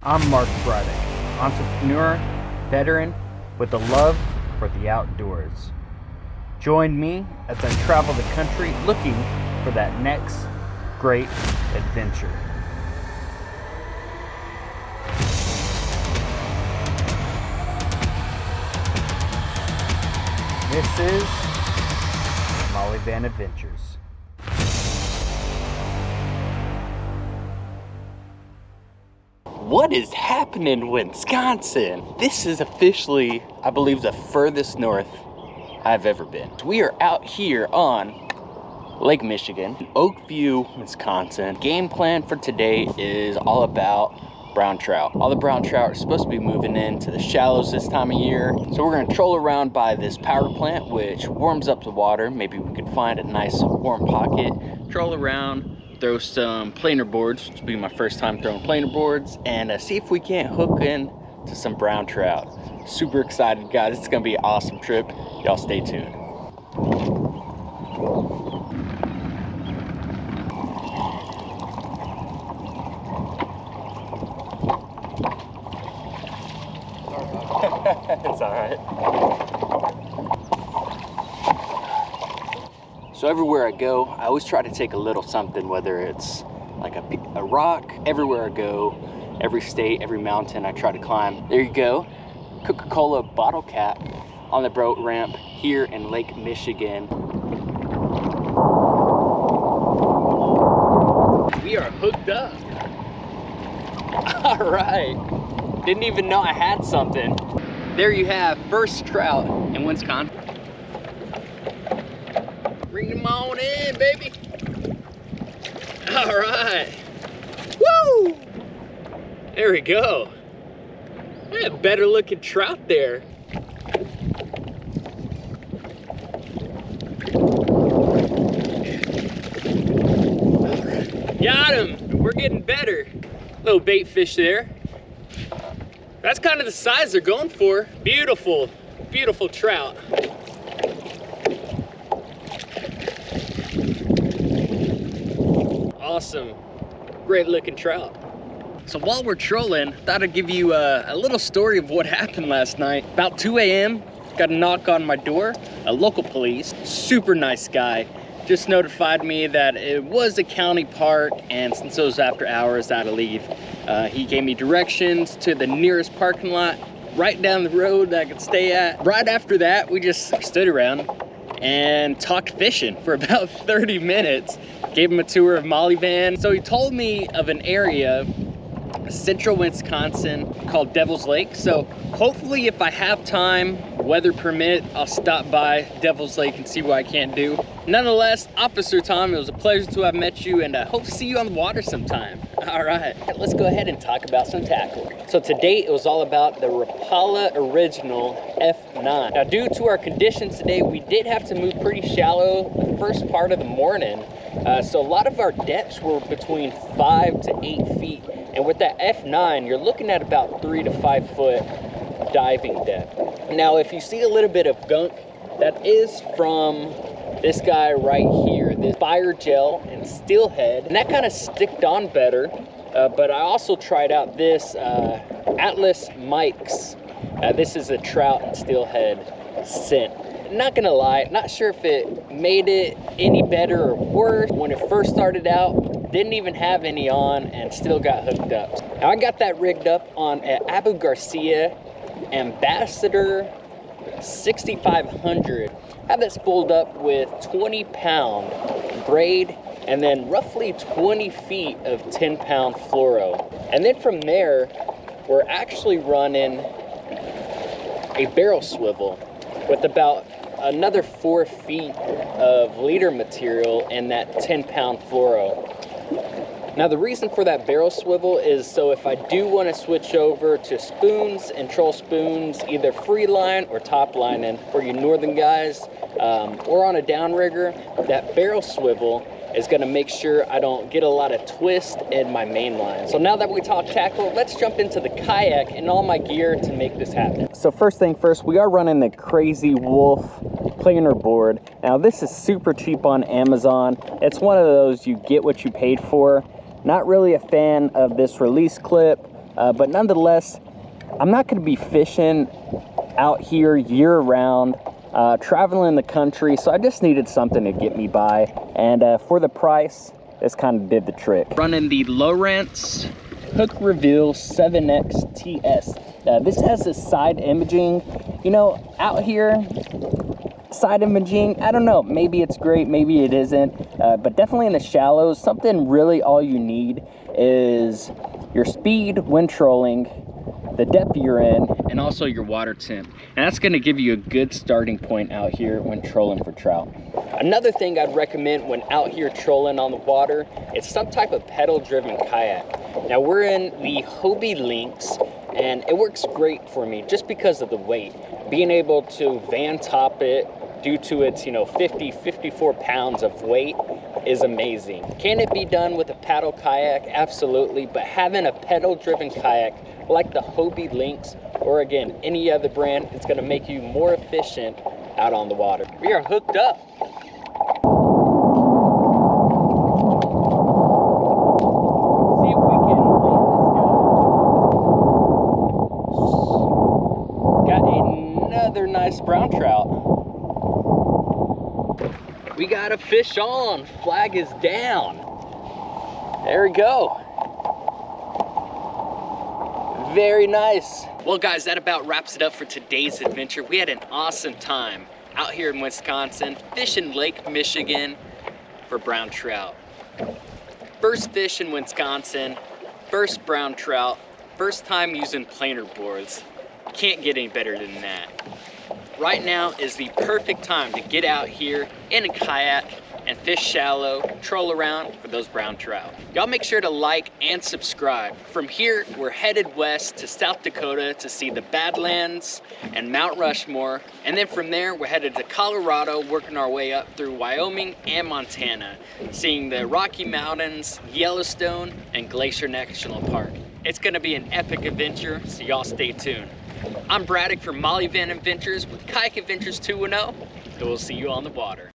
I'm Mark Braddock, entrepreneur, veteran with a love for the outdoors. Join me as I travel the country looking for that next great adventure. This is Maleyvan Adventures. What is happening in Wisconsin? This is officially, I believe, the furthest north I've ever been. We are out here on Lake Michigan, Oakview, Wisconsin. Game plan for today is all about brown trout. All the brown trout are supposed to be moving into the shallows this time of year. So we're gonna troll around by this power plant, which warms up the water. Maybe we could find a nice warm pocket, troll around, throw some planer boards, which will be my first time throwing planer boards, and see if we can't hook in to some brown trout. Super excited, guys. It's gonna be an awesome trip. Y'all stay tuned. It's all right. So everywhere I go, I always try to take a little something, whether it's like a rock. Everywhere I go, every state, every mountain I try to climb. There you go. Coca-Cola bottle cap on the boat ramp here in Lake Michigan. We are hooked up. All right. Didn't even know I had something. There you have first trout in Wisconsin. Bring them on in, baby. All right. Woo! There we go. Yeah, better looking trout there. Got him. We're getting better. Little bait fish there. That's kind of the size they're going for. Beautiful, beautiful trout. Awesome, great looking trout. So while we're trolling, thought I'd give you a little story of what happened last night. About 2 a.m., got a knock on my door. A local police, super nice guy, just notified me that it was a county park, and since it was after hours, I had to leave. He gave me directions to the nearest parking lot right down the road that I could stay at. Right after that, we just stood around and talked fishing for about 30 minutes. Gave him a tour of Maleyvan. So he told me of an area, central Wisconsin, called Devil's Lake. So hopefully if I have time, weather permit, I'll stop by Devil's Lake and see what I can't do. Nonetheless, Officer Tom, it was a pleasure to have met you, and I hope to see you on the water sometime. All right, let's go ahead and talk about some tackle. So today it was all about the Rapala Original F9. Now due to our conditions today, we did have to move pretty shallow the first part of the morning. So a lot of our depths were between 5 to 8 feet. And with that F9, you're looking at about 3 to 5 foot diving depth. Now, if you see a little bit of gunk, that is from this guy right here, this fire gel and steelhead, and that kind of sticked on better. But I also tried out this Atlas Mike's. This is a trout and steelhead scent. Not gonna lie, not sure if it made it any better or worse. When it first started out, didn't even have any on and still got hooked up. Now I got that rigged up on an Abu Garcia Ambassador 6500. Have that spooled up with 20-pound braid and then roughly 20 feet of 10-pound fluoro. And then from there, we're actually running a barrel swivel with about another 4 feet of leader material and that 10-pound fluoro. Now the reason for that barrel swivel is so if I do want to switch over to spoons and troll spoons, either free line or top lining for you northern guys, or on a downrigger, that barrel swivel is going to make sure I don't get a lot of twist in my main line. So now that we talk tackle, let's jump into the kayak and all my gear to make this happen. So first thing first, we are running the Crazy Wolf planer board. Now this is super cheap on Amazon. It's one of those you get what you paid for. Not really a fan of this release clip but nonetheless, I'm not going to be fishing out here year round, traveling the country, so I just needed something to get me by, and for the price, this kind of did the trick. Running the Lowrance Hook Reveal 7X TS. This has a side imaging. You know, out here, side imaging, I don't know, maybe it's great, maybe it isn't, but definitely in the shallows, something really all you need is your speed when trolling, the depth you're in, and also your water temp. And that's gonna give you a good starting point out here when trolling for trout. Another thing I'd recommend when out here trolling on the water is some type of pedal-driven kayak. Now we're in the Hobie Lynx, and it works great for me just because of the weight. Being able to van top it due to its, 54 pounds of weight is amazing. Can it be done with a paddle kayak? Absolutely, but having a pedal-driven kayak like the Hobie Lynx, or again, any other brand, it's gonna make you more efficient out on the water. We are hooked up. See if we can land this guy. Got another nice brown trout. We got a fish on, flag is down. There we go. Very nice. Well guys, that about wraps it up for today's adventure. We had an awesome time out here in Wisconsin, fishing Lake Michigan for brown trout. First fish in Wisconsin, first brown trout, first time using planer boards. Can't get any better than that. Right now is the perfect time to get out here in a kayak and fish shallow, troll around for those brown trout. Y'all make sure to like and subscribe. From here, we're headed west to South Dakota to see the Badlands and Mount Rushmore. And then from there, we're headed to Colorado, working our way up through Wyoming and Montana, seeing the Rocky Mountains, Yellowstone, and Glacier National Park. It's gonna be an epic adventure, so y'all stay tuned. I'm Braddock from Maleyvan Adventures with Kayak Adventures 2.0, and we'll see you on the water.